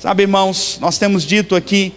Sabe, irmãos, nós temos dito aqui,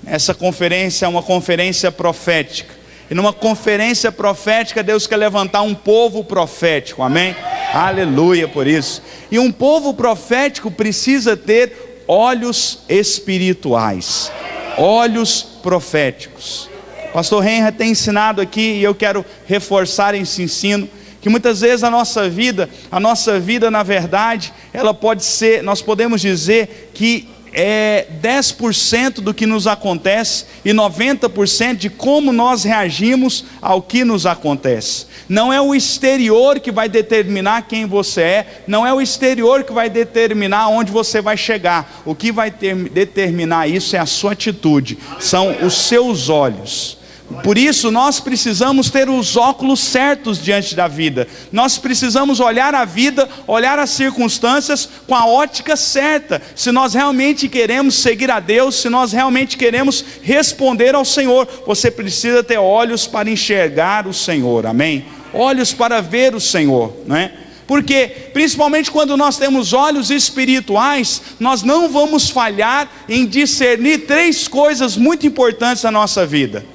essa conferência é uma conferência profética. E numa conferência profética, Deus quer levantar um povo profético, amém? Aleluia por isso. E um povo profético precisa ter olhos espirituais, olhos proféticos. O pastor Reinhard tem ensinado aqui, e eu quero reforçar esse ensino, que muitas vezes a nossa vida na verdade, ela pode ser, nós podemos dizer que é 10% do que nos acontece e 90% de como nós reagimos ao que nos acontece. Não é o exterior que vai determinar quem você é, não é o exterior que vai determinar onde você vai chegar. O que vai determinar isso é a sua atitude, são os seus olhos. Por isso nós precisamos ter os óculos certos diante da vida. Nós precisamos olhar a vida, olhar as circunstâncias com a ótica certa. Se nós realmente queremos seguir a Deus, se nós realmente queremos responder ao Senhor, você precisa ter olhos para enxergar o Senhor, amém? Olhos para ver o Senhor, não é? Porque, principalmente quando nós temos olhos espirituais, nós não vamos falhar em discernir 3 coisas muito importantes na nossa vida.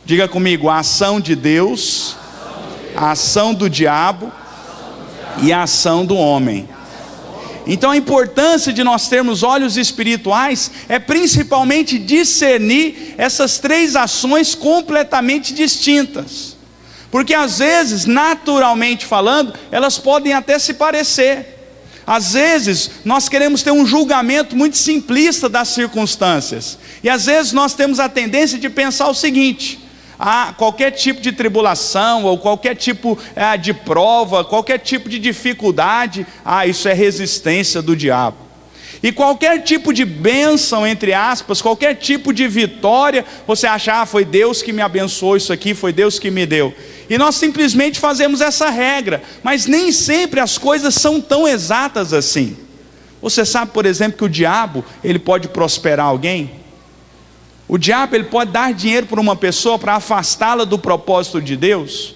Diga comigo: a ação de Deus, a ação do diabo e a ação do homem. Então a importância de nós termos olhos espirituais é principalmente discernir essas 3 ações completamente distintas. Porque às vezes, naturalmente falando, elas podem até se parecer. Às vezes nós queremos ter um julgamento muito simplista das circunstâncias. E às vezes nós temos a tendência de pensar o seguinte: qualquer tipo de tribulação, ou qualquer tipo de prova, qualquer tipo de dificuldade, isso é resistência do diabo. E qualquer tipo de bênção, entre aspas, qualquer tipo de vitória, você acha, foi Deus que me abençoou isso aqui, foi Deus que me deu. E nós simplesmente fazemos essa regra, mas nem sempre as coisas são tão exatas assim. Você sabe, por exemplo, que o diabo, ele pode prosperar alguém? O diabo, ele pode dar dinheiro para uma pessoa para afastá-la do propósito de Deus.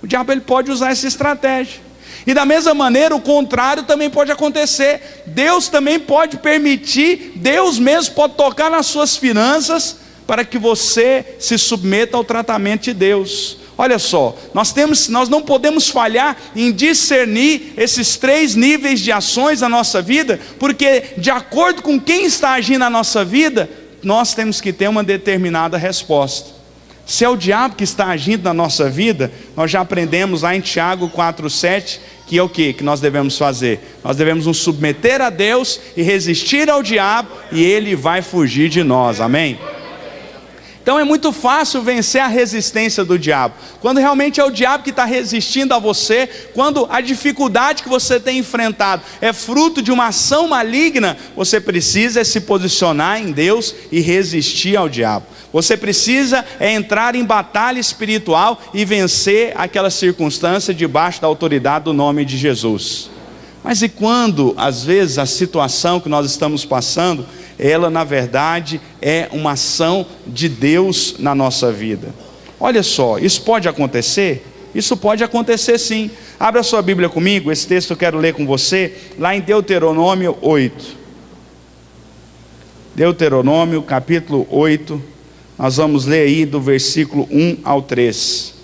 O diabo, ele pode usar essa estratégia. E da mesma maneira, o contrário também pode acontecer. Deus também pode permitir, Deus mesmo pode tocar nas suas finanças para que você se submeta ao tratamento de Deus. Olha só, nós não podemos falhar em discernir esses 3 níveis de ações na nossa vida, porque de acordo com quem está agindo na nossa vida, nós temos que ter uma determinada resposta. Se é o diabo que está agindo na nossa vida, nós já aprendemos lá em Tiago 4,7, que é o que nós devemos fazer? Nós devemos nos submeter a Deus e resistir ao diabo, e ele vai fugir de nós, amém? Então é muito fácil vencer a resistência do diabo, quando realmente é o diabo que está resistindo a você, quando a dificuldade que você tem enfrentado é fruto de uma ação maligna, você precisa se posicionar em Deus e resistir ao diabo. Você precisa entrar em batalha espiritual e vencer aquela circunstância debaixo da autoridade do nome de Jesus. Mas e quando, às vezes, a situação que nós estamos passando, ela na verdade é uma ação de Deus na nossa vida? Olha só, isso pode acontecer? Isso pode acontecer sim. Abra sua Bíblia comigo, esse texto eu quero ler com você, lá em Deuteronômio 8. Deuteronômio capítulo 8, nós vamos ler aí do versículo 1 ao 3.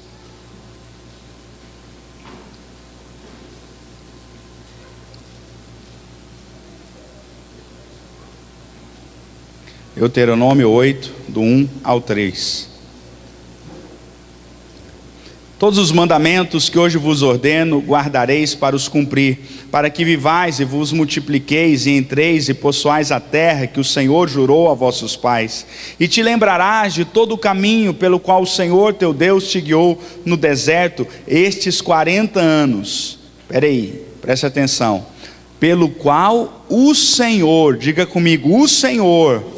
Deuteronômio 8, do 1 ao 3. Todos os mandamentos que hoje vos ordeno, guardareis para os cumprir, para que vivais e vos multipliqueis, e entreis e possuais a terra que o Senhor jurou a vossos pais. E te lembrarás de todo o caminho pelo qual o Senhor teu Deus te guiou no deserto estes 40 anos. Preste atenção. Pelo qual o Senhor, diga comigo, o Senhor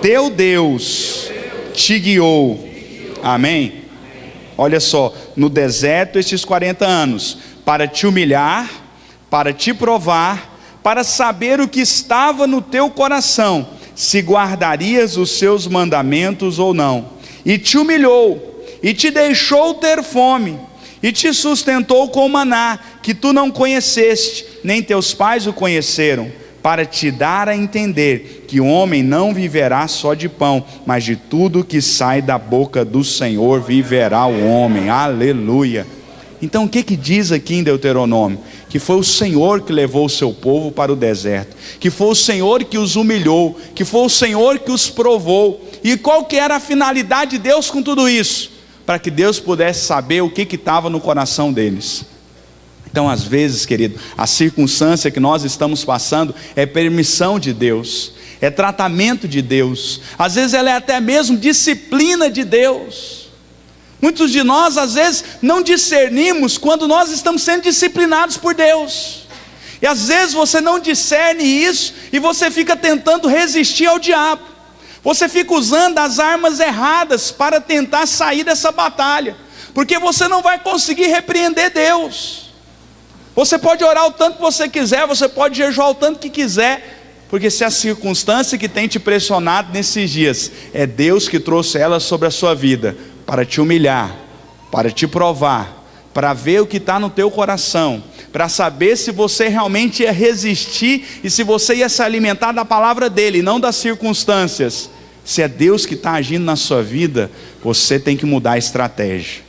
teu Deus te guiou, amém? Olha só, no deserto estes 40 anos, para te humilhar, para te provar, para saber o que estava no teu coração, se guardarias os seus mandamentos ou não. E te humilhou, e te deixou ter fome, e te sustentou com maná, que tu não conheceste, nem teus pais o conheceram, para te dar a entender que o homem não viverá só de pão, mas de tudo que sai da boca do Senhor viverá o homem. Aleluia. Então o que diz aqui em Deuteronômio? Que foi o Senhor que levou o seu povo para o deserto, que foi o Senhor que os humilhou, que foi o Senhor que os provou. E qual que era a finalidade de Deus com tudo isso? Para que Deus pudesse saber o que estava no coração deles. Então às vezes, querido, a circunstância que nós estamos passando é permissão de Deus, é tratamento de Deus, às vezes ela é até mesmo disciplina de Deus. Muitos de nós às vezes não discernimos quando nós estamos sendo disciplinados por Deus, e às vezes você não discerne isso, e você fica tentando resistir ao diabo, você fica usando as armas erradas para tentar sair dessa batalha, porque você não vai conseguir repreender Deus. Você pode orar o tanto que você quiser, você pode jejuar o tanto que quiser, porque se a circunstância que tem te pressionado nesses dias, é Deus que trouxe ela sobre a sua vida, para te humilhar, para te provar, para ver o que está no teu coração, para saber se você realmente ia resistir, e se você ia se alimentar da palavra dele, não das circunstâncias. Se é Deus que está agindo na sua vida, você tem que mudar a estratégia.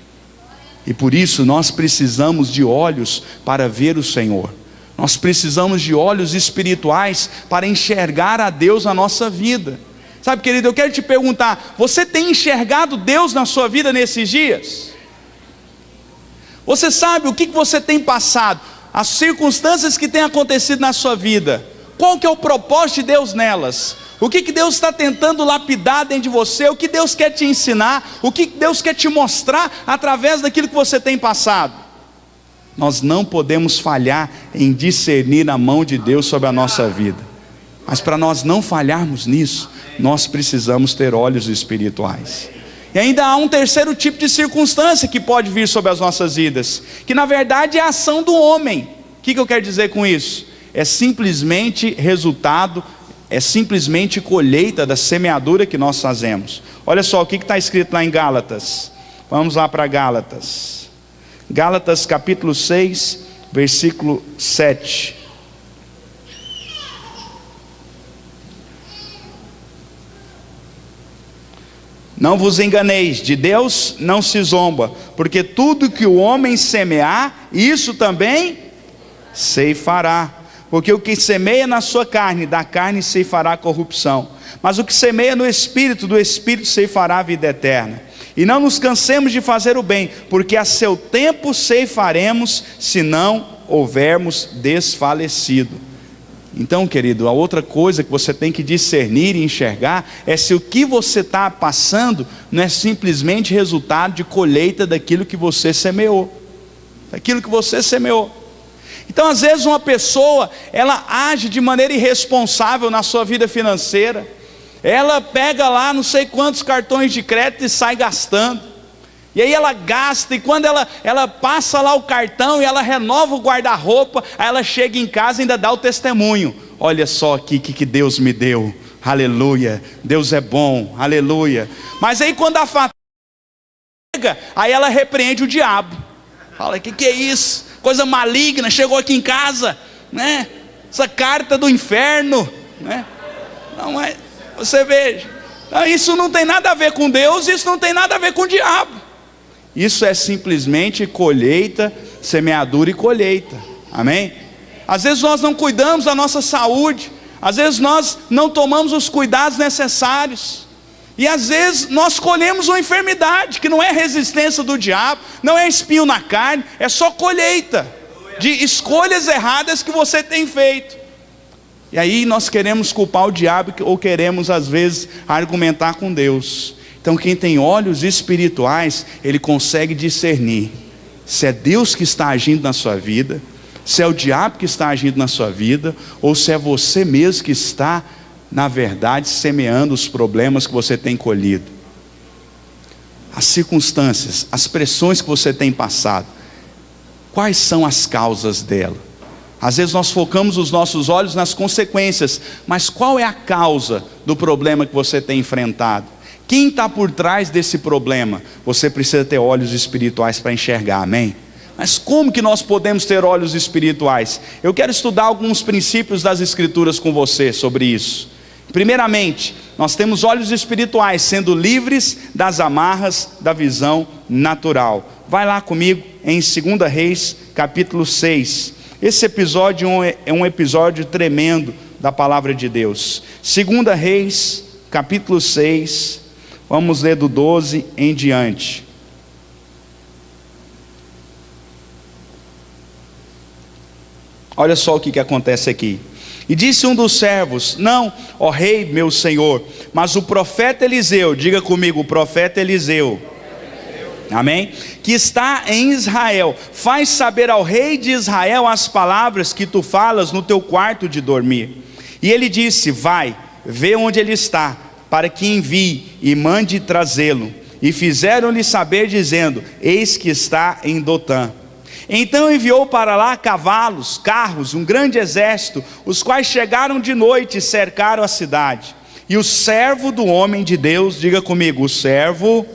E por isso nós precisamos de olhos para ver o Senhor. Nós precisamos de olhos espirituais para enxergar a Deus na nossa vida. Sabe, querido, eu quero te perguntar, você tem enxergado Deus na sua vida nesses dias? Você sabe o que você tem passado, as circunstâncias que têm acontecido na sua vida, qual que é o propósito de Deus nelas? O que Deus está tentando lapidar dentro de você? O que Deus quer te ensinar? O que Deus quer te mostrar através daquilo que você tem passado? Nós não podemos falhar em discernir a mão de Deus sobre a nossa vida. Mas para nós não falharmos nisso, nós precisamos ter olhos espirituais. E ainda há um terceiro tipo de circunstância que pode vir sobre as nossas vidas, que na verdade é a ação do homem. O que eu quero dizer com isso? É simplesmente resultado, é simplesmente colheita da semeadura que nós fazemos. Olha só o que está escrito lá em Gálatas. Vamos lá para Gálatas. Gálatas capítulo 6, versículo 7. Não vos enganeis, de Deus não se zomba, porque tudo que o homem semear, isso também ceifará. Porque o que semeia na sua carne, da carne ceifará corrupção, mas o que semeia no Espírito, do Espírito ceifará a vida eterna. E não nos cansemos de fazer o bem, porque a seu tempo ceifaremos, se não houvermos desfalecido. Então, querido, a outra coisa que você tem que discernir e enxergar é se o que você está passando não é simplesmente resultado de colheita daquilo que você semeou. Daquilo que você semeou. Então às vezes uma pessoa, ela age de maneira irresponsável na sua vida financeira, ela pega lá não sei quantos cartões de crédito e sai gastando, e aí ela gasta, e quando ela passa lá o cartão e ela renova o guarda-roupa, aí ela chega em casa e ainda dá o testemunho: olha só aqui que Deus me deu, aleluia, Deus é bom, aleluia. Mas aí quando a fatura chega, aí ela repreende o diabo, fala: que é isso? Coisa maligna, chegou aqui em casa, né? Essa carta do inferno, né? Não é, você veja, isso não tem nada a ver com Deus, isso não tem nada a ver com o diabo. Isso é simplesmente colheita, semeadura e colheita, amém? Às vezes nós não cuidamos da nossa saúde, às vezes nós não tomamos os cuidados necessários, e às vezes nós colhemos uma enfermidade, que não é resistência do diabo, não é espinho na carne, é só colheita de escolhas erradas que você tem feito. E aí nós queremos culpar o diabo, ou queremos às vezes argumentar com Deus. Então quem tem olhos espirituais, ele consegue discernir se é Deus que está agindo na sua vida, se é o diabo que está agindo na sua vida, ou se é você mesmo que está, na verdade, semeando os problemas que você tem colhido. As circunstâncias, as pressões que você tem passado, quais são as causas dela? Às vezes nós focamos os nossos olhos nas consequências, mas qual é a causa do problema que você tem enfrentado? Quem está por trás desse problema? Você precisa ter olhos espirituais para enxergar, amém? Mas como que nós podemos ter olhos espirituais? Eu quero estudar alguns princípios das Escrituras com você sobre isso. Primeiramente, nós temos olhos espirituais sendo livres das amarras da visão natural. Vai lá comigo em 2 Reis, capítulo 6. Esse episódio é um episódio tremendo da palavra de Deus. 2 Reis, capítulo 6, vamos ler do 12 em diante. Olha só o que acontece aqui. E disse um dos servos: não, ó rei meu senhor, mas o profeta Eliseu, diga comigo, o profeta Eliseu, amém? Que está em Israel, faz saber ao rei de Israel as palavras que tu falas no teu quarto de dormir. E ele disse: vai, vê onde ele está, para que envie e mande trazê-lo. E fizeram-lhe saber, dizendo: eis que está em Dotã. Então enviou para lá cavalos, carros, um grande exército, os quais chegaram de noite e cercaram a cidade. E o servo do homem de Deus, diga comigo, o servo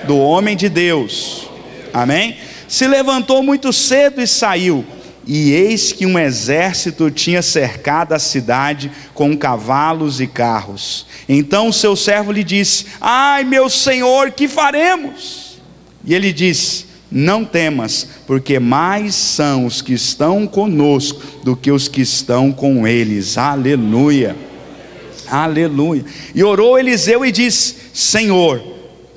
do homem de Deus, amém? Se levantou muito cedo e saiu, e eis que um exército tinha cercado a cidade com cavalos e carros. Então o seu servo lhe disse: ai meu senhor, que faremos? E ele disse: não temas, porque mais são os que estão conosco do que os que estão com eles. Aleluia, aleluia. E orou Eliseu e disse: Senhor,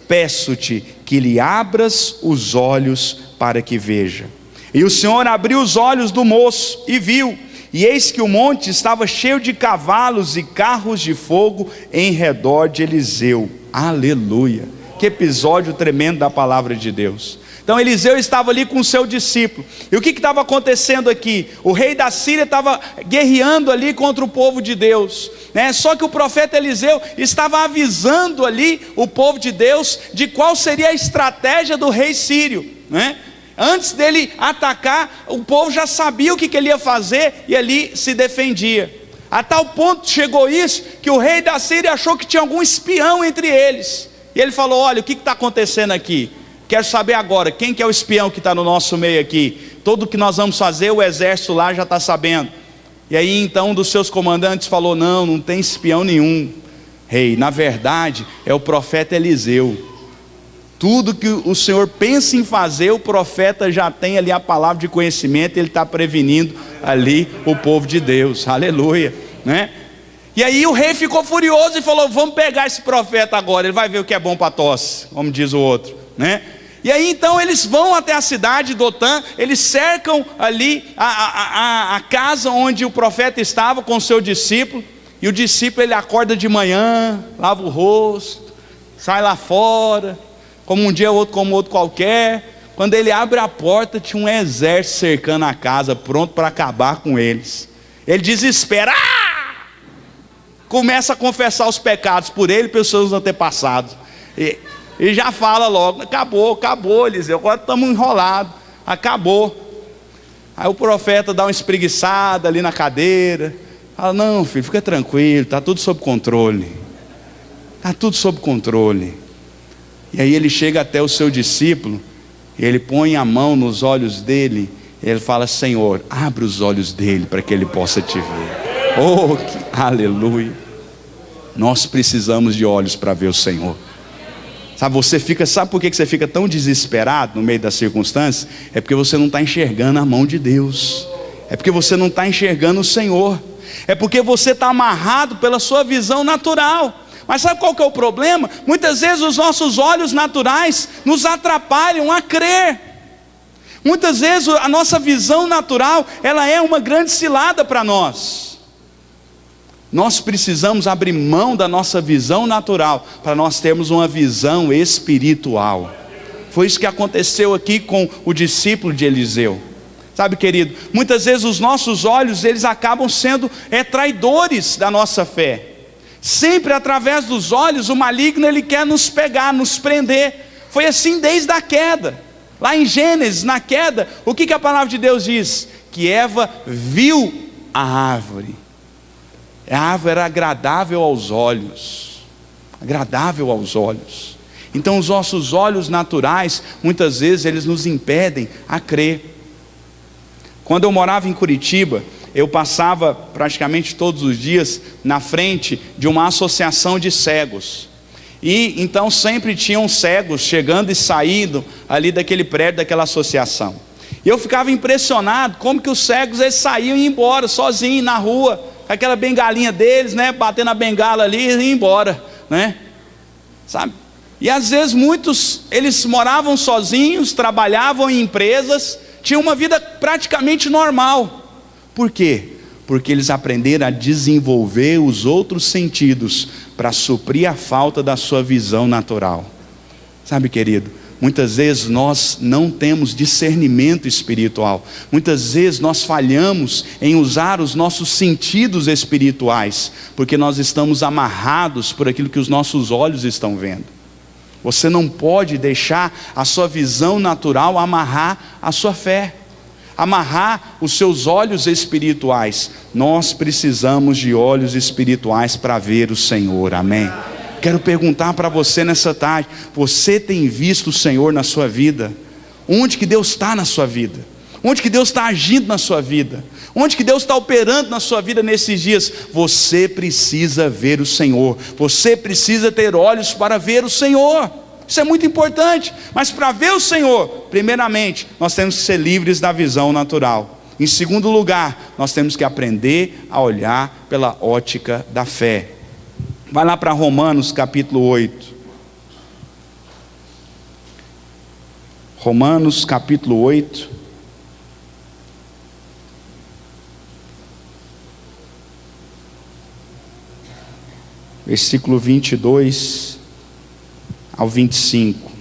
peço-te que lhe abras os olhos para que veja. E o Senhor abriu os olhos do moço e viu, e eis que o monte estava cheio de cavalos e carros de fogo em redor de Eliseu. Aleluia, que episódio tremendo da palavra de Deus. Então Eliseu estava ali com o seu discípulo, e o que estava acontecendo aqui? O rei da Síria estava guerreando ali contra o povo de Deus, né? Só que o profeta Eliseu estava avisando ali o povo de Deus de qual seria a estratégia do rei sírio, né? Antes dele atacar, o povo já sabia o que ele ia fazer e ali se defendia. A tal ponto chegou isso, que o rei da Síria achou que tinha algum espião entre eles, e ele falou: olha, o que está acontecendo aqui? Quero saber agora, quem que é o espião que está no nosso meio aqui? Tudo o que nós vamos fazer, o exército lá já está sabendo. E aí então um dos seus comandantes falou: não tem espião nenhum, rei, na verdade é o profeta Eliseu. Tudo que o Senhor pensa em fazer, o profeta já tem ali a palavra de conhecimento, ele está prevenindo ali o povo de Deus, aleluia, né? E aí o rei ficou furioso e falou: vamos pegar esse profeta agora, ele vai ver o que é bom para tosse, como diz o outro, né? E aí então eles vão até a cidade de Dotã, eles cercam ali a casa onde o profeta estava com o seu discípulo, e o discípulo ele acorda de manhã, lava o rosto, sai lá fora, como um dia outro, como outro qualquer. Quando ele abre a porta, tinha um exército cercando a casa, pronto para acabar com eles. Ele desespera, começa a confessar os pecados por ele e pelos seus antepassados, e já fala logo: acabou Eliseu, agora estamos enrolados, acabou. Aí o profeta dá uma espreguiçada ali na cadeira, fala: não filho, fica tranquilo, está tudo sob controle, está tudo sob controle. E aí ele chega até o seu discípulo, e ele põe a mão nos olhos dele, e ele fala: Senhor, abre os olhos dele para que ele possa te ver. Oh, aleluia. Nós precisamos de olhos para ver o Senhor. Sabe por que você fica tão desesperado no meio das circunstâncias? É porque você não está enxergando a mão de Deus, é porque você não está enxergando o Senhor, é porque você está amarrado pela sua visão natural. Mas sabe qual que é o problema? Muitas vezes os nossos olhos naturais nos atrapalham a crer. Muitas vezes a nossa visão natural, ela é uma grande cilada para nós. Nós precisamos abrir mão da nossa visão natural para nós termos uma visão espiritual. Foi isso que aconteceu aqui com o discípulo de Eliseu. Sabe, querido, muitas vezes os nossos olhos, eles acabam sendo traidores da nossa fé. Sempre através dos olhos o maligno ele quer nos pegar, nos prender. Foi assim desde a queda. Lá em Gênesis, na queda, o que a palavra de Deus diz? Que Eva viu a árvore. A árvore era agradável aos olhos, agradável aos olhos. Então os nossos olhos naturais, muitas vezes eles nos impedem a crer. Quando eu morava em Curitiba, eu passava praticamente todos os dias na frente de uma associação de cegos. E então sempre tinham cegos chegando e saindo ali daquele prédio, daquela associação. E eu ficava impressionado como que os cegos eles saíam e iam embora sozinhos na rua, com aquela bengalinha deles, né, batendo a bengala ali e iam embora, né? Sabe? E às vezes muitos, eles moravam sozinhos, trabalhavam em empresas, tinham uma vida praticamente normal. Por quê? Porque eles aprenderam a desenvolver os outros sentidos para suprir a falta da sua visão natural. Sabe, querido, muitas vezes nós não temos discernimento espiritual. Muitas vezes nós falhamos em usar os nossos sentidos espirituais, porque nós estamos amarrados por aquilo que os nossos olhos estão vendo. Você não pode deixar a sua visão natural amarrar a sua fé, amarrar os seus olhos espirituais. Nós precisamos de olhos espirituais para ver o Senhor, amém? Quero perguntar para você nessa tarde, você tem visto o Senhor na sua vida? Onde que Deus está na sua vida? Onde que Deus está agindo na sua vida? Onde que Deus está operando na sua vida nesses dias? Você precisa ver o Senhor, você precisa ter olhos para ver o Senhor. Isso é muito importante, mas para ver o Senhor, primeiramente, nós temos que ser livres da visão natural. Em segundo lugar, nós temos que aprender a olhar pela ótica da fé. Vai lá para Romanos capítulo 8. Romanos capítulo 8. Versículo 22 ao 25.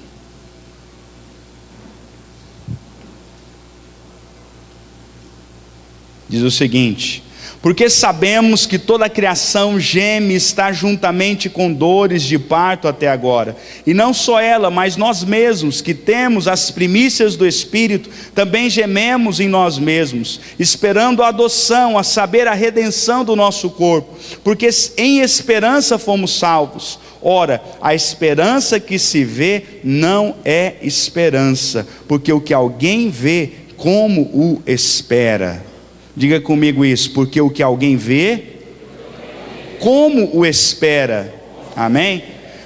Diz o seguinte: porque sabemos que toda a criação geme e está juntamente com dores de parto até agora. E não só ela, mas nós mesmos, que temos as primícias do Espírito, também gememos em nós mesmos, esperando a adoção, a saber, a redenção do nosso corpo. Porque em esperança fomos salvos. Ora, a esperança que se vê não é esperança, porque o que alguém vê, como o espera? Diga comigo isso, porque o que alguém vê, como o espera, amém?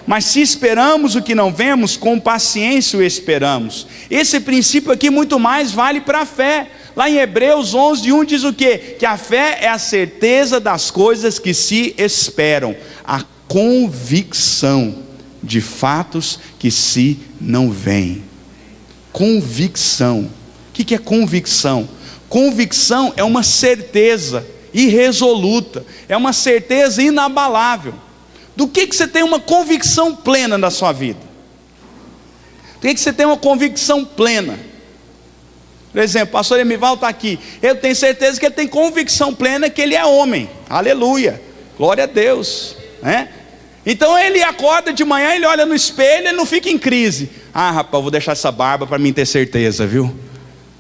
Mas se esperamos o que não vemos, com paciência o esperamos. Esse princípio aqui muito mais vale para a fé. Lá em Hebreus 11:1 diz o quê? Que a fé é a certeza das coisas que se esperam, a convicção de fatos que se não veem. Convicção. O que é convicção? Convicção é uma certeza irresoluta, é uma certeza inabalável. Do que você tem uma convicção plena na sua vida? Do que você tem uma convicção plena? Por exemplo, o pastor Emival está aqui, eu tenho certeza que ele tem convicção plena que ele é homem, aleluia, glória a Deus, né? Então ele acorda de manhã, ele olha no espelho, ele não fica em crise. Ah, rapaz, vou deixar essa barba para mim ter certeza, viu?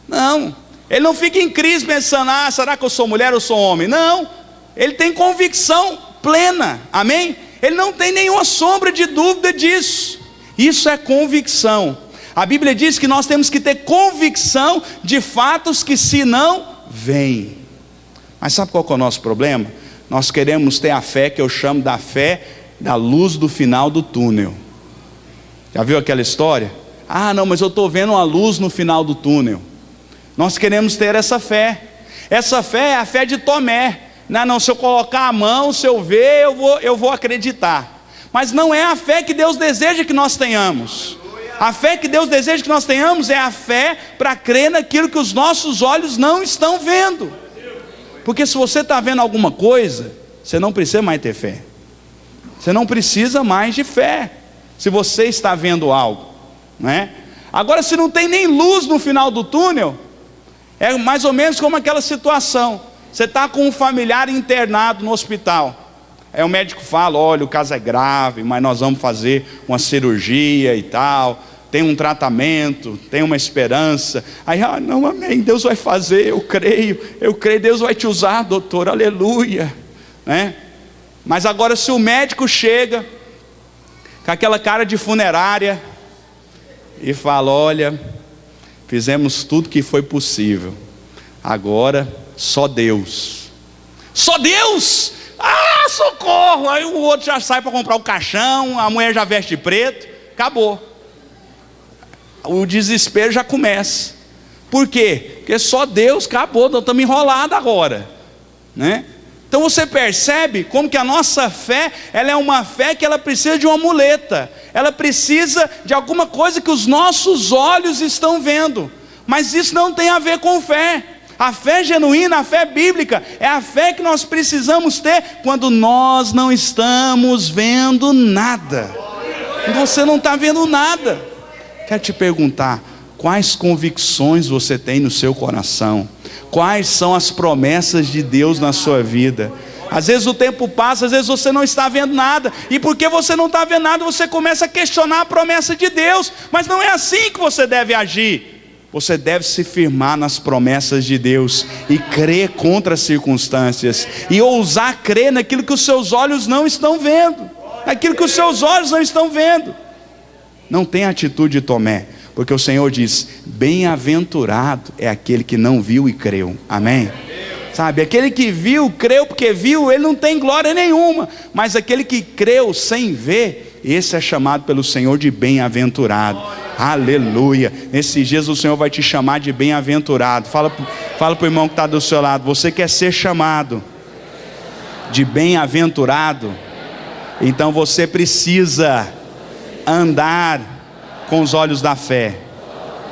Não, ele não fica em crise pensando, ah, será que eu sou mulher ou sou homem? Não, ele tem convicção plena, amém? Ele não tem nenhuma sombra de dúvida disso. Isso é convicção. A Bíblia diz que nós temos que ter convicção de fatos que se não veem. Mas sabe qual que é o nosso problema? Nós queremos ter a fé que eu chamo da fé da luz do final do túnel. Já viu aquela história? Ah, não, mas eu estou vendo uma luz no final do túnel. Nós queremos ter essa fé. Essa fé é a fé de Tomé. Não, se eu colocar a mão, se eu ver, eu vou acreditar. Mas não é a fé que Deus deseja que nós tenhamos. A fé que Deus deseja que nós tenhamos é a fé para crer naquilo que os nossos olhos não estão vendo. Porque se você está vendo alguma coisa, você não precisa mais ter fé. Você não precisa mais de fé, se você está vendo algo, né? Agora, se não tem nem luz no final do túnel, é mais ou menos como aquela situação. Você está com um familiar internado no hospital. Aí o médico fala, olha, o caso é grave, mas nós vamos fazer uma cirurgia e tal, tem um tratamento, tem uma esperança. Aí, ah, não, amém, Deus vai fazer, eu creio, Deus vai te usar, doutor, aleluia, né? Mas agora, se o médico chega com aquela cara de funerária e fala, olha, fizemos tudo que foi possível, Agora, só Deus. Só Deus! Ah, socorro! Aí o outro já sai para comprar o caixão, a mulher já veste preto, acabou. O desespero já começa. Por quê? Porque só Deus, acabou, nós estamos enrolados agora, né? Então você percebe como que a nossa fé, ela é uma fé que ela precisa de uma muleta, ela precisa de alguma coisa que os nossos olhos estão vendo, mas isso não tem a ver com fé. A fé genuína, a fé bíblica, é a fé que nós precisamos ter quando nós não estamos vendo nada. Você não está vendo nada. Quero te perguntar, quais convicções você tem no seu coração? Quais são as promessas de Deus na sua vida? Às vezes o tempo passa, às vezes você não está vendo nada, e porque você não está vendo nada, você começa a questionar a promessa de Deus, mas não é assim que você deve agir. Você deve se firmar nas promessas de Deus, e crer contra as circunstâncias, e ousar crer naquilo que os seus olhos não estão vendo, naquilo que os seus olhos não estão vendo. Não tem atitude de Tomé, porque o Senhor diz, bem-aventurado é aquele que não viu e creu, amém? Sabe, aquele que viu, creu porque viu, ele não tem glória nenhuma, mas aquele que creu sem ver, esse é chamado pelo Senhor de bem-aventurado, aleluia. Nesses dias o Senhor vai te chamar de bem-aventurado. Fala para o irmão que está do seu lado, você quer ser chamado de bem-aventurado? Então você precisa andar com os olhos da fé,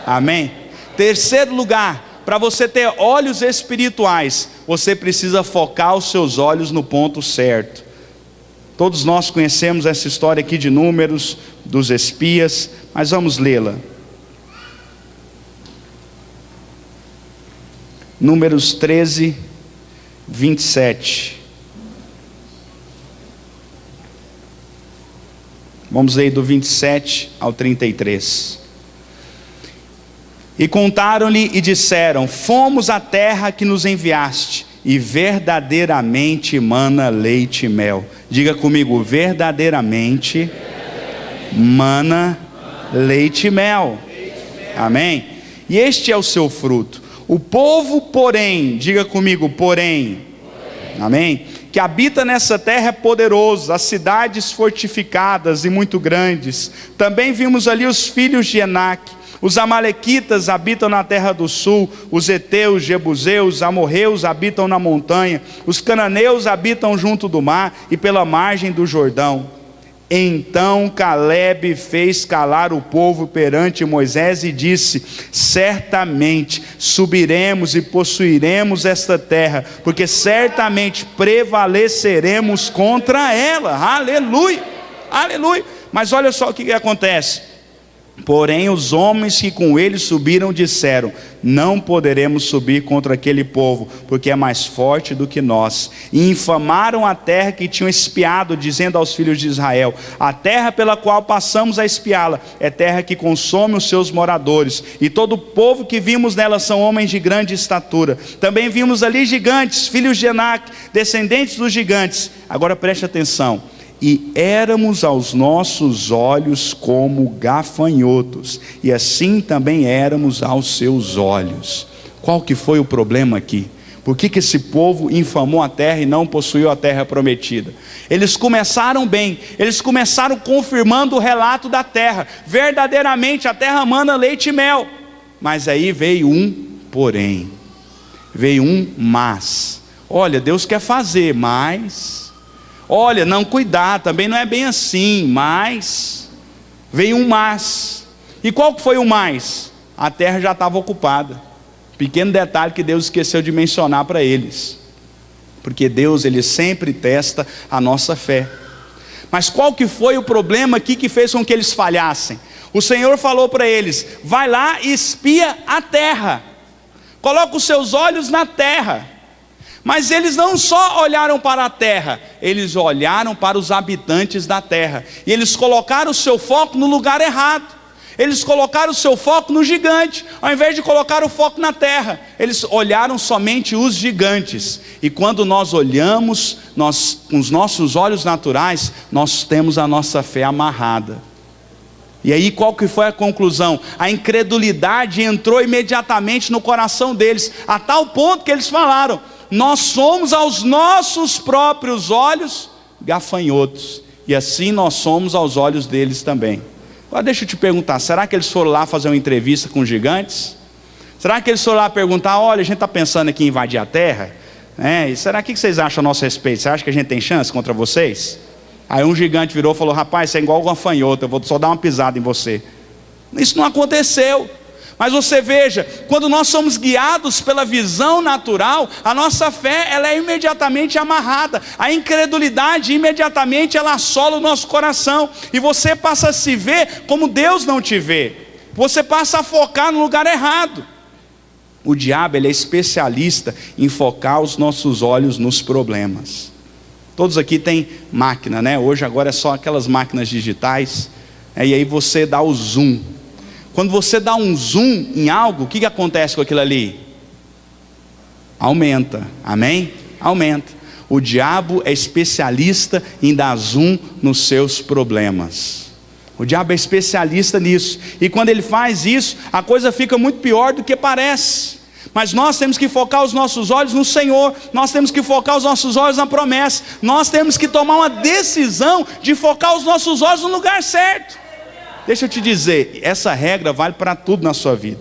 amém? Terceiro lugar, para você ter olhos espirituais, você precisa focar os seus olhos no ponto certo. Todos nós conhecemos essa história aqui de Números, dos espias, mas vamos lê-la. Números 13, 27. Vamos ler do 27 ao 33. E contaram-lhe e disseram, fomos à terra que nos enviaste, e verdadeiramente mana leite e mel. Diga comigo, verdadeiramente mana leite e mel. Amém? E este é o seu fruto. O povo, porém, diga comigo, porém. Amém? Que habita nessa terra é poderoso, as cidades fortificadas e muito grandes. Também vimos ali os filhos de Enaque. Os amalequitas habitam na terra do sul, os heteus, jebuseus, amorreus habitam na montanha, os cananeus habitam junto do mar e pela margem do Jordão. Então Calebe fez calar o povo perante Moisés e disse, certamente subiremos e possuiremos esta terra, porque certamente prevaleceremos contra ela. Aleluia, aleluia. Mas olha só o que acontece. Porém os homens que com ele subiram disseram, não poderemos subir contra aquele povo, porque é mais forte do que nós. E infamaram a terra que tinham espiado, dizendo aos filhos de Israel, a terra pela qual passamos a espiá-la, é terra que consome os seus moradores, e todo o povo que vimos nela são homens de grande estatura. Também vimos ali gigantes, filhos de Enaque, descendentes dos gigantes. Agora preste atenção. E éramos aos nossos olhos como gafanhotos, e assim também éramos aos seus olhos. Qual que foi o problema aqui? Por que esse povo infamou a terra e não possuiu a terra prometida? Eles começaram bem, eles começaram confirmando o relato da terra, verdadeiramente a terra mana leite e mel. Mas aí veio um porém, veio um mas. Olha, Deus quer fazer, mas... olha, não cuidar, também não é bem assim, mas veio um mas. E qual que foi o mais? A terra já estava ocupada. Pequeno detalhe que Deus esqueceu de mencionar para eles, porque Deus, Ele sempre testa a nossa fé. Mas qual que foi o problema aqui que fez com que eles falhassem? O Senhor falou para eles, vai lá e espia a terra, coloca os seus olhos na terra. Mas eles não só olharam para a terra, eles olharam para os habitantes da terra. E eles colocaram o seu foco no lugar errado. Eles colocaram o seu foco no gigante, ao invés de colocar o foco na terra. Eles olharam somente os gigantes. E quando nós olhamos, com os nossos olhos naturais, nós temos a nossa fé amarrada. E aí qual que foi a conclusão? A incredulidade entrou imediatamente no coração deles, a tal ponto que eles falaram: nós somos aos nossos próprios olhos gafanhotos, e assim nós somos aos olhos deles também. Agora deixa eu te perguntar, será que eles foram lá fazer uma entrevista com os gigantes? Será que eles foram lá perguntar: olha, a gente está pensando aqui em invadir a terra, e será que vocês acham a nosso respeito? Você acha que a gente tem chance contra vocês? Aí um gigante virou e falou: rapaz, você é igual um gafanhoto, eu vou só dar uma pisada em você. Isso não aconteceu. Mas você veja, quando nós somos guiados pela visão natural, a nossa fé ela é imediatamente amarrada, a incredulidade imediatamente ela assola o nosso coração, e você passa a se ver como Deus não te vê, você passa a focar no lugar errado. O diabo ele é especialista em focar os nossos olhos nos problemas. Todos aqui têm máquina, né? Hoje agora é só aquelas máquinas digitais, e aí você dá o zoom. Quando você dá um zoom em algo, o que acontece com aquilo ali? Aumenta, amém? Aumenta. O diabo é especialista em dar zoom nos seus problemas. O diabo é especialista nisso, e quando ele faz isso, a coisa fica muito pior do que parece. Mas nós temos que focar os nossos olhos no Senhor, nós temos que focar os nossos olhos na promessa, nós temos que tomar uma decisão de focar os nossos olhos no lugar certo. Deixa eu te dizer, essa regra vale para tudo na sua vida.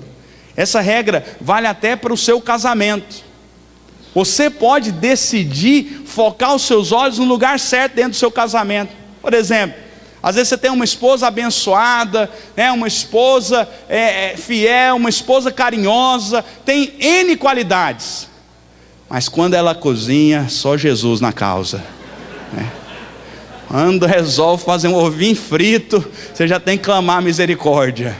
Essa regra vale até para o seu casamento. Você pode decidir focar os seus olhos no lugar certo dentro do seu casamento. Por exemplo, às vezes você tem uma esposa abençoada, uma esposa fiel, uma esposa carinhosa, tem N qualidades. Mas quando ela cozinha, só Jesus na causa, Quando resolve fazer um ovinho frito, você já tem que clamar misericórdia,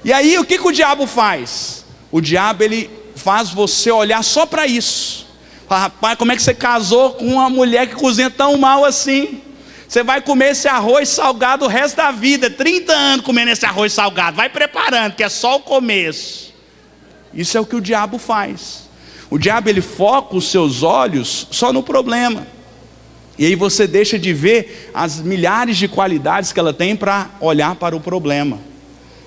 E aí o que o diabo faz? O diabo ele faz você olhar só para isso. Fala: rapaz, como é que você casou com uma mulher que cozinha tão mal assim? Você vai comer esse arroz salgado o resto da vida, 30 anos comendo esse arroz salgado, vai preparando, que é só o começo. Isso é o que o diabo faz. O diabo ele foca os seus olhos só no problema, e aí você deixa de ver as milhares de qualidades que ela tem para olhar para o problema.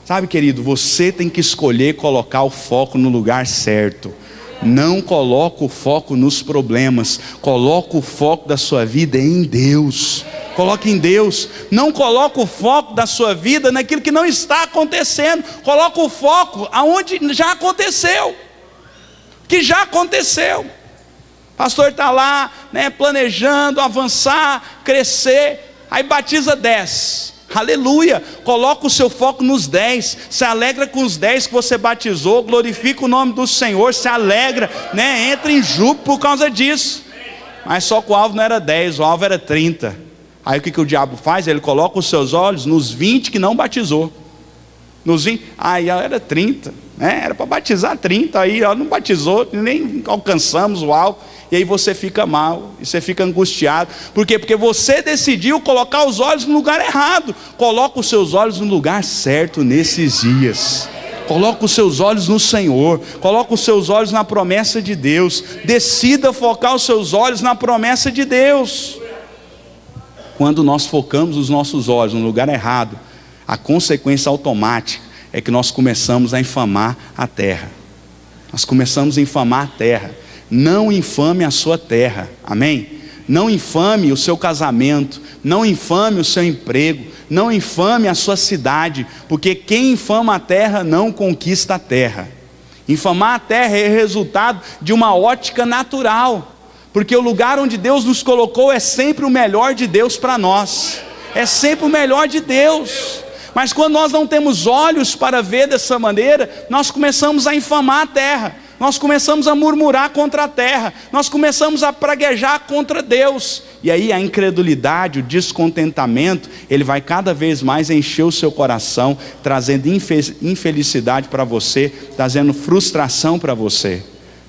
Sabe, querido, você tem que escolher colocar o foco no lugar certo. Não coloca o foco nos problemas, coloca o foco da sua vida em Deus. Coloque em Deus. Não coloca o foco da sua vida naquilo que não está acontecendo. Coloca o foco aonde já aconteceu, que já aconteceu. O pastor está lá, planejando avançar, crescer, aí batiza 10, aleluia, coloca o seu foco nos 10, se alegra com os 10 que você batizou, glorifica o nome do Senhor, se alegra, entra em júbilo por causa disso. Mas só que o alvo não era 10, o alvo era 30. Aí o que o diabo faz? Ele coloca os seus olhos nos 20 que não batizou. Nos 20, aí era 30, era para batizar 30, aí não batizou, nem alcançamos o alvo. E aí você fica mal, e você fica angustiado. Por quê? Porque você decidiu colocar os olhos no lugar errado. Coloca os seus olhos no lugar certo nesses dias. Coloca os seus olhos no Senhor, coloca os seus olhos na promessa de Deus. Decida focar os seus olhos na promessa de Deus. Quando nós focamos os nossos olhos no lugar errado, a consequência automática é que nós começamos a infamar a terra. Nós começamos a infamar a terra. Não infame a sua terra, amém? Não infame o seu casamento, não infame o seu emprego, não infame a sua cidade, porque quem infama a terra não conquista a terra. Infamar a terra é resultado de uma ótica natural, porque o lugar onde Deus nos colocou é sempre o melhor de Deus para nós, é sempre o melhor de Deus. Mas quando nós não temos olhos para ver dessa maneira, nós começamos a infamar a terra, nós começamos a murmurar contra a terra, nós começamos a praguejar contra Deus, e aí a incredulidade, o descontentamento, ele vai cada vez mais encher o seu coração, trazendo infelicidade para você, trazendo frustração para você.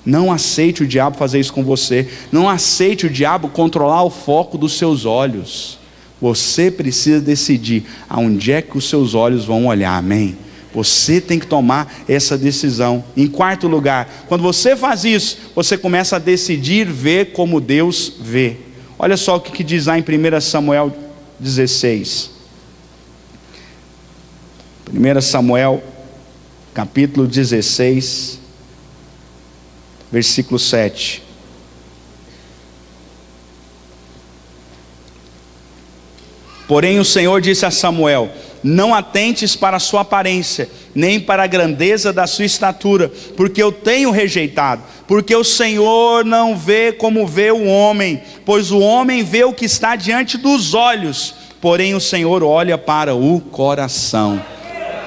Não aceite o diabo fazer isso com você, não aceite o diabo controlar o foco dos seus olhos. Você precisa decidir aonde é que os seus olhos vão olhar, amém? Você tem que tomar essa decisão. Em quarto lugar, quando você faz isso, você começa a decidir ver como Deus vê. Olha só o que diz lá em 1 Samuel 16. 1 Samuel, capítulo 16, versículo 7. Porém o Senhor disse a Samuel: não atentes para a sua aparência, nem para a grandeza da sua estatura, porque eu tenho rejeitado. Porque o Senhor não vê como vê o homem, pois o homem vê o que está diante dos olhos, porém o Senhor olha para o coração.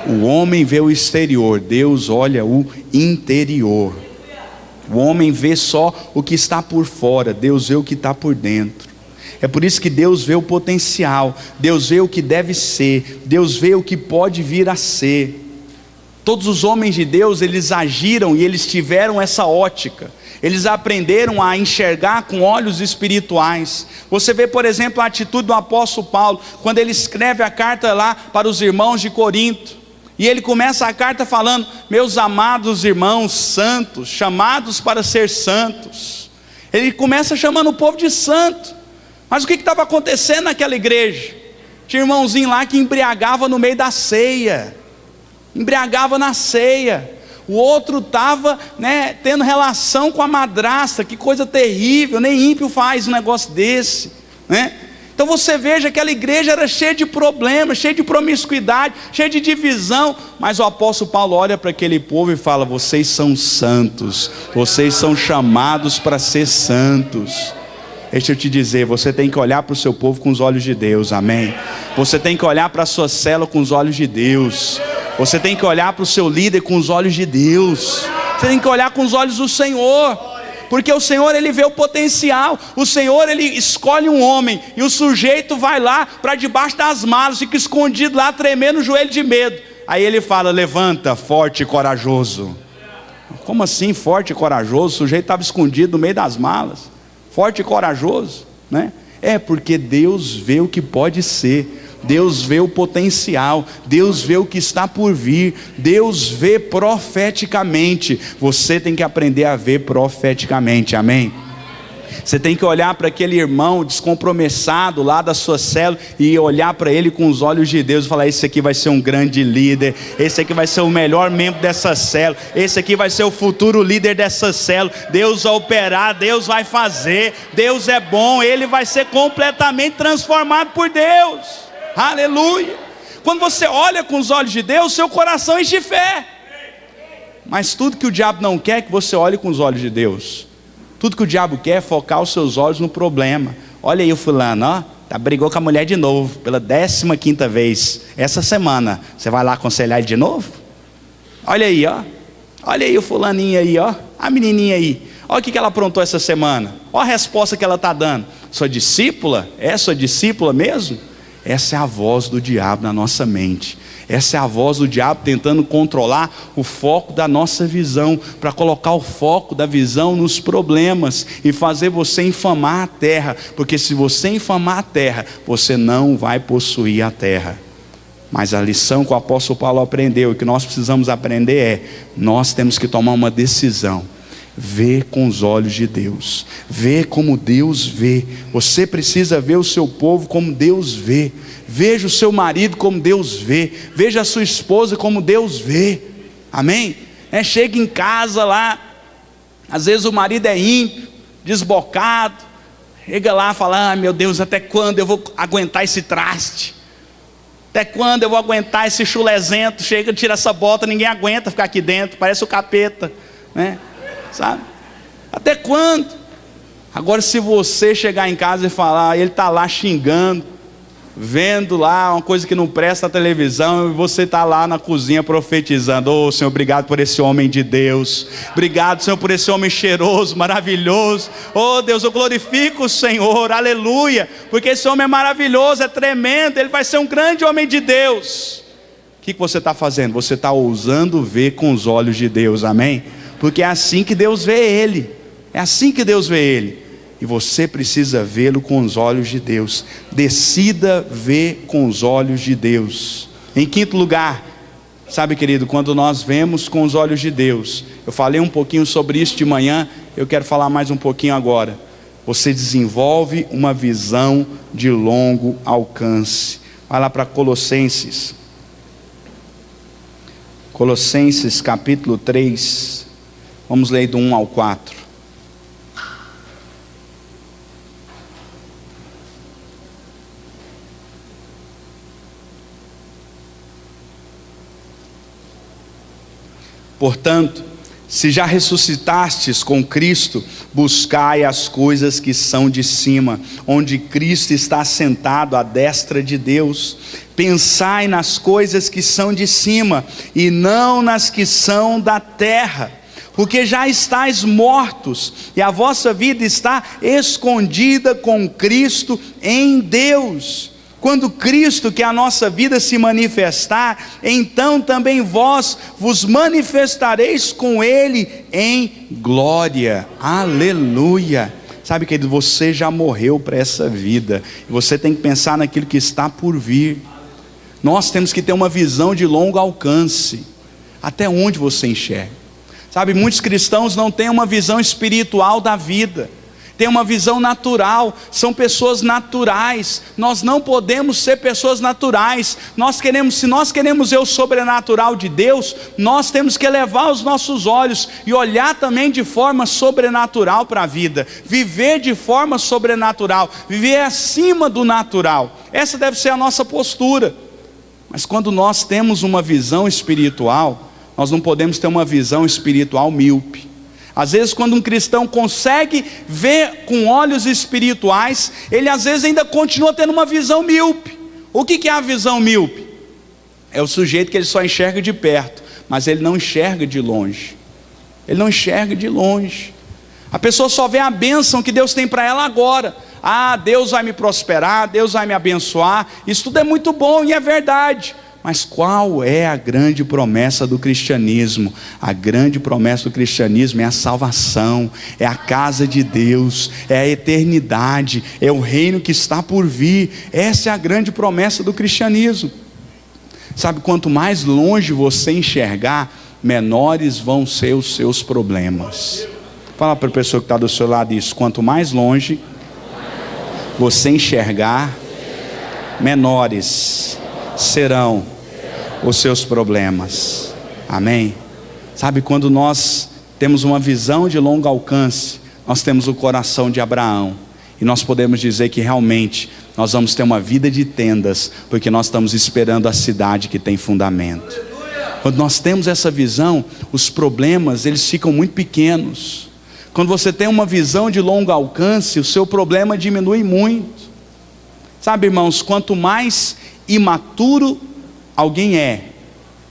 O homem vê o exterior, Deus olha o interior. O homem vê só o que está por fora, Deus vê o que está por dentro. É por isso que Deus vê o potencial, Deus vê o que deve ser, Deus vê o que pode vir a ser. Todos os homens de Deus, eles agiram e eles tiveram essa ótica. Eles aprenderam a enxergar com olhos espirituais. Você vê, por exemplo, a atitude do apóstolo Paulo, quando ele escreve a carta lá para os irmãos de Corinto. E ele começa a carta falando: meus amados irmãos santos, chamados para ser santos. Ele começa chamando o povo de santo. Mas o que estava acontecendo naquela igreja? Tinha irmãozinho lá que embriagava no meio da ceia. Embriagava na ceia. O outro estava, tendo relação com a madrasta. Que coisa terrível, nem ímpio faz um negócio desse, Então você veja, aquela igreja era cheia de problemas, cheia de promiscuidade, cheia de divisão. Mas o apóstolo Paulo olha para aquele povo e fala: vocês são santos, vocês são chamados para ser santos. Deixa eu te dizer, você tem que olhar para o seu povo com os olhos de Deus, amém? Você tem que olhar para a sua célula com os olhos de Deus. Você tem que olhar para o seu líder com os olhos de Deus. Você tem que olhar com os olhos do Senhor. Porque o Senhor, Ele vê o potencial. O Senhor, Ele escolhe um homem, e o sujeito vai lá para debaixo das malas, fica escondido lá, tremendo o joelho de medo. Aí Ele fala: levanta, forte e corajoso. Como assim forte e corajoso? O sujeito estava escondido no meio das malas. Forte e corajoso, É porque Deus vê o que pode ser, Deus vê o potencial, Deus vê o que está por vir, Deus vê profeticamente. Você tem que aprender a ver profeticamente, amém? Você tem que olhar para aquele irmão descompromissado lá da sua célula e olhar para ele com os olhos de Deus e falar: esse aqui vai ser um grande líder, esse aqui vai ser o melhor membro dessa célula, esse aqui vai ser o futuro líder dessa célula. Deus vai operar, Deus vai fazer, Deus é bom, ele vai ser completamente transformado por Deus. Aleluia! Quando você olha com os olhos de Deus, seu coração enche de fé. Mas tudo que o diabo não quer é que você olhe com os olhos de Deus. Tudo que o diabo quer é focar os seus olhos no problema. Olha aí o fulano, brigou com a mulher de novo, pela 15ª vez, essa semana. Você vai lá aconselhar ele de novo? Olha aí, olha aí o fulaninho aí, a menininha aí. Olha o que ela aprontou essa semana. Olha a resposta que ela está dando. Sua discípula? É sua discípula mesmo? Essa é a voz do diabo na nossa mente. Essa é a voz do diabo tentando controlar o foco da nossa visão, para colocar o foco da visão nos problemas e fazer você infamar a terra. Porque se você infamar a terra, você não vai possuir a terra. Mas a lição que o apóstolo Paulo aprendeu, e que nós precisamos aprender, nós temos que tomar uma decisão. Ver com os olhos de Deus, ver como Deus vê. Você precisa ver o seu povo como Deus vê. Veja o seu marido como Deus vê. Veja a sua esposa como Deus vê. Amém? Chega em casa lá, às vezes o marido é ímpio, desbocado, chega lá e fala: meu Deus, até quando eu vou aguentar esse traste? Até quando eu vou aguentar esse chulezento? Chega, tira essa bota, ninguém aguenta ficar aqui dentro, parece o capeta, sabe? Até quando? Agora, se você chegar em casa e falar, ele está lá xingando, vendo lá uma coisa que não presta na televisão, e você está lá na cozinha profetizando: Senhor, obrigado por esse homem de Deus, obrigado, Senhor, por esse homem cheiroso, maravilhoso. Deus, eu glorifico o Senhor, aleluia, porque esse homem é maravilhoso, é tremendo, ele vai ser um grande homem de Deus. O que você está fazendo? Você está ousando ver com os olhos de Deus, amém? Porque é assim que Deus vê ele, é assim que Deus vê ele, e você precisa vê-lo com os olhos de Deus. Decida ver com os olhos de Deus. Em quinto lugar, sabe, querido, quando nós vemos com os olhos de Deus, eu falei um pouquinho sobre isso de manhã, eu quero falar mais um pouquinho agora. Você desenvolve uma visão de longo alcance. Vai lá para Colossenses, Colossenses capítulo 3, vamos ler do 1 ao 4. Portanto, se já ressuscitastes com Cristo, buscai as coisas que são de cima, onde Cristo está sentado à destra de Deus. Pensai nas coisas que são de cima, e não nas que são da terra, porque já estáis mortos, e a vossa vida está escondida com Cristo em Deus. Quando Cristo, que é a nossa vida, se manifestar, então também vós vos manifestareis com Ele em glória. Aleluia! Sabe, querido, você já morreu para essa vida, e você tem que pensar naquilo que está por vir. Nós temos que ter uma visão de longo alcance. Até onde você enxerga? Sabe, muitos cristãos não têm uma visão espiritual da vida, tem uma visão natural, são pessoas naturais. Nós não podemos ser pessoas naturais. Se nós queremos ver o sobrenatural de Deus, nós temos que elevar os nossos olhos e olhar também de forma sobrenatural para a vida, viver de forma sobrenatural, viver acima do natural. Essa deve ser a nossa postura. Mas quando nós temos uma visão espiritual, nós não podemos ter uma visão espiritual míope. Às vezes, quando um cristão consegue ver com olhos espirituais, ele às vezes ainda continua tendo uma visão míope. O que é a visão míope? É o sujeito que ele só enxerga de perto, mas ele não enxerga de longe. Ele não enxerga de longe. A pessoa só vê a bênção que Deus tem para ela agora. Ah, Deus vai me prosperar, Deus vai me abençoar. Isso tudo é muito bom e é verdade. Mas qual é a grande promessa do cristianismo? A grande promessa do cristianismo é a salvação, é a casa de Deus, é a eternidade, é o reino que está por vir. Essa é a grande promessa do cristianismo. Sabe, quanto mais longe você enxergar, menores vão ser os seus problemas. Fala para a pessoa que está do seu lado isso: quanto mais longe você enxergar, menores serão os seus problemas. Amém? Sabe, quando nós temos uma visão de longo alcance, nós temos o coração de Abraão, e nós podemos dizer que realmente nós vamos ter uma vida de tendas, porque nós estamos esperando a cidade que tem fundamento. Quando nós temos essa visão, os problemas eles ficam muito pequenos. Quando você tem uma visão de longo alcance, o seu problema diminui muito. Sabe, irmãos, quanto mais imaturo alguém é,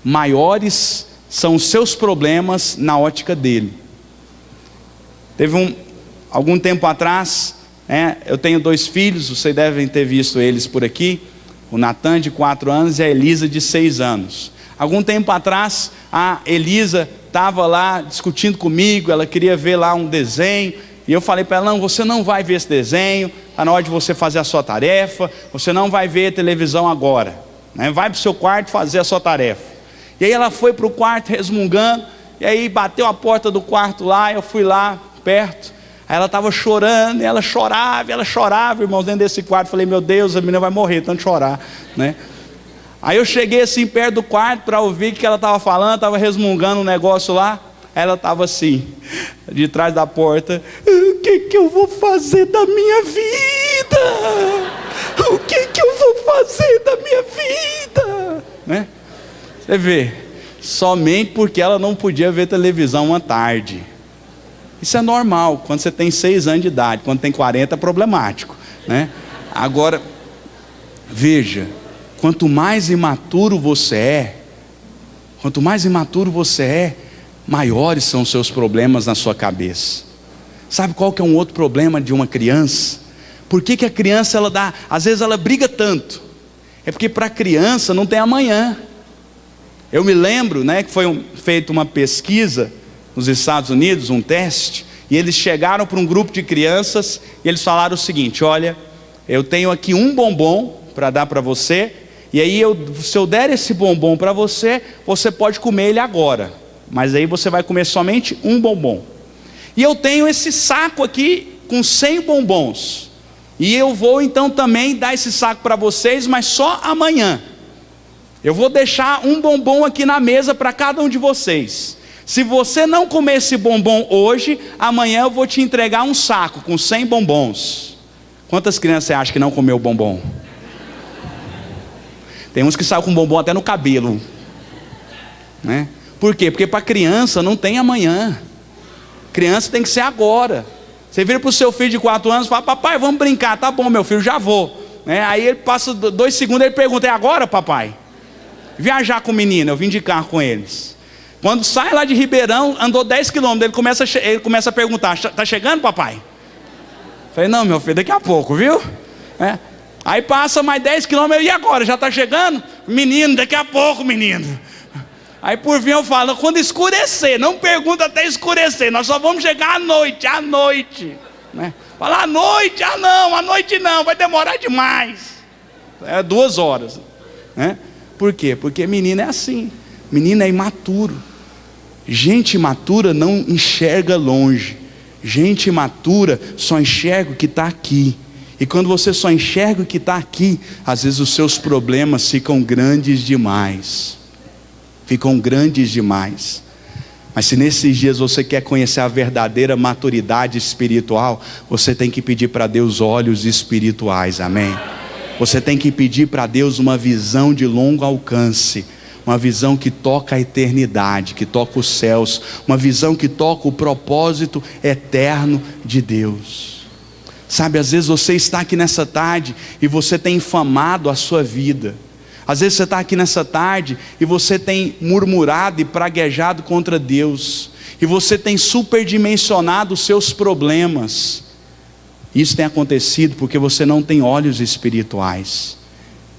maiores são os seus problemas na ótica dele. Teve algum tempo atrás, eu tenho 2 filhos, vocês devem ter visto eles por aqui, o Natan de 4 anos e a Elisa de 6 anos. Algum tempo atrás, a Elisa estava lá discutindo comigo, ela queria ver lá um desenho, e eu falei para ela: não, você não vai ver esse desenho, está na hora de você fazer a sua tarefa, você não vai ver televisão agora, vai para o seu quarto fazer a sua tarefa. E aí ela foi para o quarto resmungando, e aí bateu a porta do quarto lá, eu fui lá perto, aí ela estava chorando, e ela chorava, irmãos, dentro desse quarto. Falei: meu Deus, a menina vai morrer tanto chorar, Aí eu cheguei assim perto do quarto para ouvir o que ela estava falando, estava resmungando um negócio lá. Ela estava assim, de trás da porta: o que eu vou fazer da minha vida? O que eu vou fazer da minha vida? Você vê, somente porque ela não podia ver televisão uma tarde. Isso é normal, quando você tem 6 anos de idade. Quando tem 40 é problemático, Agora, veja, quanto mais imaturo você é, maiores são os seus problemas na sua cabeça. Sabe qual que é um outro problema de uma criança? Por que a criança às vezes ela briga tanto? É porque para a criança não tem amanhã. Eu me lembro, que foi feita uma pesquisa nos Estados Unidos, um teste, e eles chegaram para um grupo de crianças e eles falaram o seguinte: olha, eu tenho aqui um bombom para dar para você, e aí se eu der esse bombom para você, você pode comer ele agora, mas aí você vai comer somente um bombom. E eu tenho esse saco aqui com 100 bombons, e eu vou então também dar esse saco para vocês, mas só amanhã. Eu vou deixar um bombom aqui na mesa para cada um de vocês. Se você não comer esse bombom hoje, amanhã eu vou te entregar um saco com 100 bombons. Quantas crianças você acha que não comeu bombom? Tem uns que saem com bombom até no cabelo, né? Por quê? Porque para criança não tem amanhã. Criança tem que ser agora. Você vira para o seu filho de 4 anos e fala: papai, vamos brincar. Tá bom, meu filho, já vou, né? Aí ele passa 2 segundos, ele pergunta: é agora, papai? Viajar com o menino, eu vim de carro com eles. Quando sai lá de Ribeirão, andou 10 quilômetros, ele começa a perguntar: tá chegando, papai? Falei: não, meu filho, daqui a pouco, viu? Aí passa mais 10 quilômetros, e agora? Já está chegando? Menino, daqui a pouco, menino. Aí por fim eu falo: quando escurecer, não pergunta até escurecer, nós só vamos chegar à noite, né? Fala: à noite? Ah não, à noite não, vai demorar demais. 2 horas, né? Por quê? Porque menino é assim, menino é imaturo. Gente imatura não enxerga longe. Gente imatura só enxerga o que está aqui. E quando você só enxerga o que está aqui, às vezes os seus problemas ficam grandes demais. Ficam grandes demais. Mas se nesses dias você quer conhecer a verdadeira maturidade espiritual, você tem que pedir para Deus olhos espirituais, amém? Você tem que pedir para Deus uma visão de longo alcance, uma visão que toca a eternidade, que toca os céus, uma visão que toca o propósito eterno de Deus. Sabe, às vezes você está aqui nessa tarde e você tem infamado a sua vida. Às vezes você está aqui nessa tarde e você tem murmurado e praguejado contra Deus, e você tem superdimensionado os seus problemas. Isso tem acontecido porque você não tem olhos espirituais.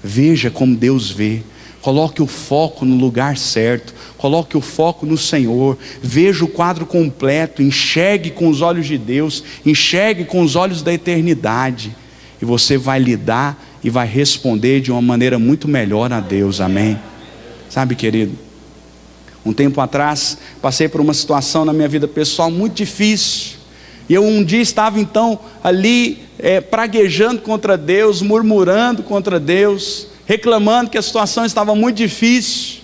Veja como Deus vê. Coloque o foco no lugar certo. Coloque o foco no Senhor. Veja o quadro completo. Enxergue com os olhos de Deus. Enxergue com os olhos da eternidade. E você vai lidar e vai responder de uma maneira muito melhor a Deus, amém? Sabe, querido, um tempo atrás passei por uma situação na minha vida pessoal muito difícil. E eu um dia estava então ali praguejando contra Deus, murmurando contra Deus, reclamando que a situação estava muito difícil,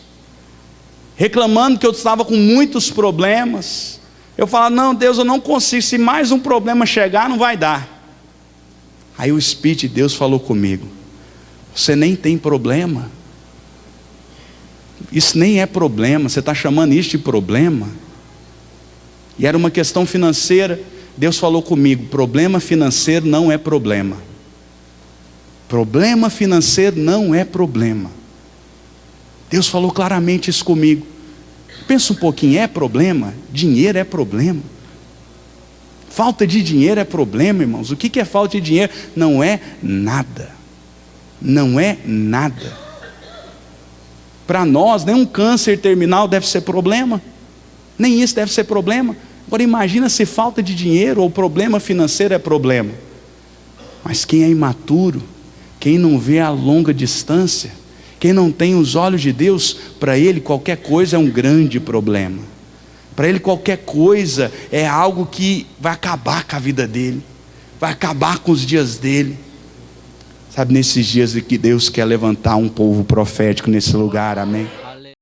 reclamando que eu estava com muitos problemas. Eu falava: não, Deus, eu não consigo, se mais um problema chegar, não vai dar. Aí o Espírito de Deus falou comigo: você nem tem problema, isso nem é problema, você está chamando isso de problema? E era uma questão financeira. Deus falou comigo: problema financeiro não é problema. Problema financeiro não é problema. Deus falou claramente isso comigo. Pensa um pouquinho, é problema? Dinheiro é problema. Falta de dinheiro é problema, irmãos. O que é falta de dinheiro? Não é nada. Não é nada. Para nós, nem um câncer terminal deve ser problema. Nem isso deve ser problema. Agora imagina se falta de dinheiro ou problema financeiro é problema. Mas quem é imaturo, quem não vê a longa distância, quem não tem os olhos de Deus, para ele qualquer coisa é um grande problema. Para ele qualquer coisa é algo que vai acabar com a vida dele, vai acabar com os dias dele. Sabe, nesses dias em que Deus quer levantar um povo profético nesse lugar, amém?